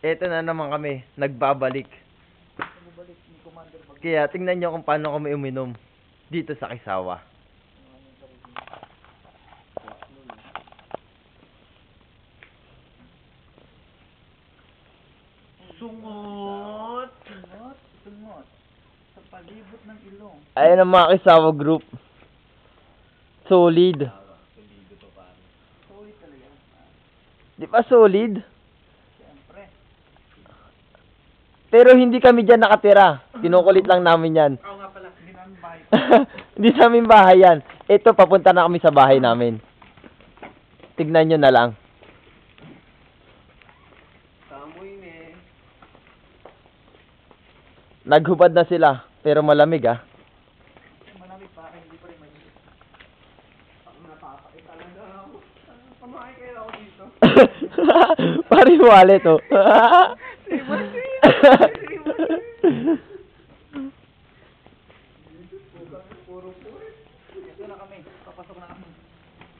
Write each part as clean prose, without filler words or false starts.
Eto na naman kami, nagbabalik. Kaya tingnan nyo kung paano kami uminom dito sa Kisawa. Sungot! Sungot! Sa palibot ng ilong. Ayan ang mga Kisawa group. Solid. Solid talaga. Di ba solid? Siyempre. Pero hindi kami dyan nakatira. Kinukulit lang namin yan. Oo nga pala, hindi namin bahay. Hindi namin bahay yan. Ito, papunta na kami sa bahay namin. Tignan nyo na lang. Kamoy me. Naghubad na sila. Pero malamig ah. Malamig pa akin, hindi pa rin malamig. Ang napapakit talaga ako. Pamahay kayo ako dito. Pari wallet oh. Puro puwit. Ito na kami, papasok na kami.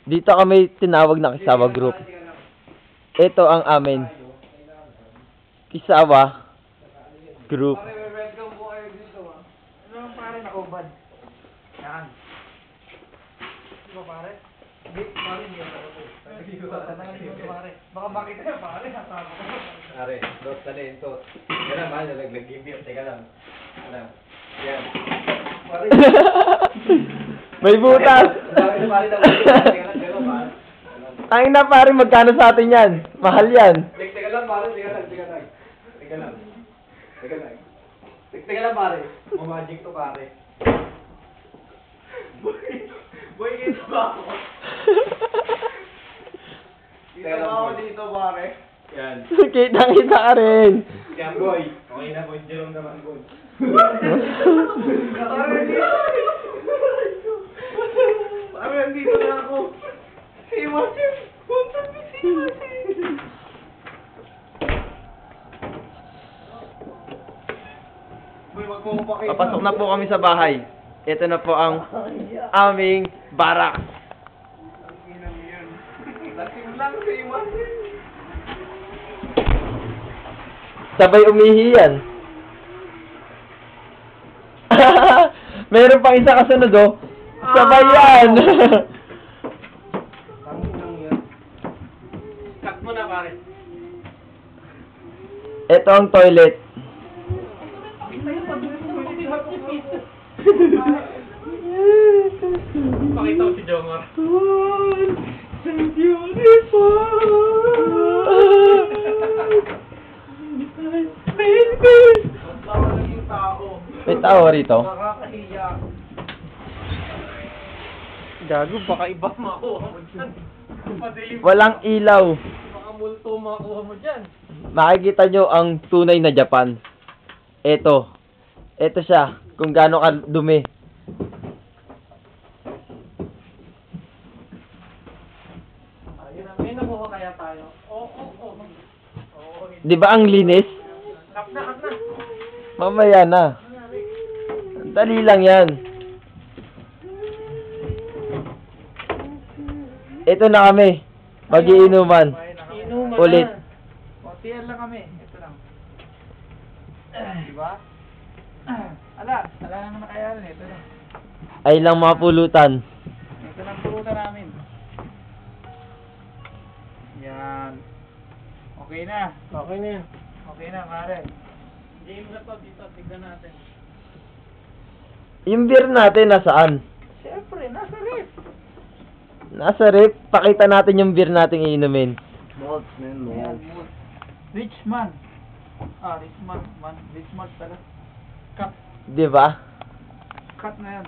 Dito kami tinawag na Kisawa group. Ito ang amin. Kisawa group. Pare, welcome po kayo dito ah. Ano lang pare, nakubad. Yan. Di ba pare? Hindi, pare, hindi ako po. Tanangin mo pare. Baka makita yan pare, kasama ko. Are, dos talento. Yan naman, nalaglag-gibir. Teka lang. Ano? Yan. Pare, May butas. Dami na pare na Teka lang, gano'n pare. Ang na pare, magkano sa atin yan? Mahal yan. Teka lang pare, teka lang. Teka lang. Teka lang pare. Mamagic to pare. boy, kita ba ako? Kita ba ako dito pare? Yan. Kita ka rin. Yan boy. Okay na boy. Jerome naman boy. Pare, pare, nandito na ako. Si Martin. Punta ni si Martin. Boy, wag mo pakita. Papasok na po kami sa bahay. Ito na po ang aming barak. Lasing lang si Martin. Sabay umihi yan. Meron pang isa kasunod oh. Sabay yan. Cut mo na pare. Ito ang toilet. Pakita ko si Jomar. Bawa lang yung tao. May tao rito. Nakakahiya. Gago, baka iba makuha mo dyan. Padilim. Walang ilaw. Baka multo makuha mo dyan. Makikita nyo ang tunay na Japan. Ito. Ito siya. Kung gaano ka dumi. Ayun, may nakuha kaya tayo. Oo. Di ba ang linis? Kap na. Mamaya na. Dali lang yan. Ito na kami. Mag-iinuman. Inuman Ulit. O, tiyan lang kami. Ito lang. Diba? Ala naman na kaya ito na. Ay lang mga pulutan. Ito lang pulutan namin. Yan. Okay na. Okay na, pare. Game na to dito. Tignan natin. Yung beer natin nasaan? Siyempre, nasa ref. Nasa rep. Pakita natin yung beer nating iinumin. Ayan, Richman. Richman. Richman talaga. Cut. Di ba? Cut na yan.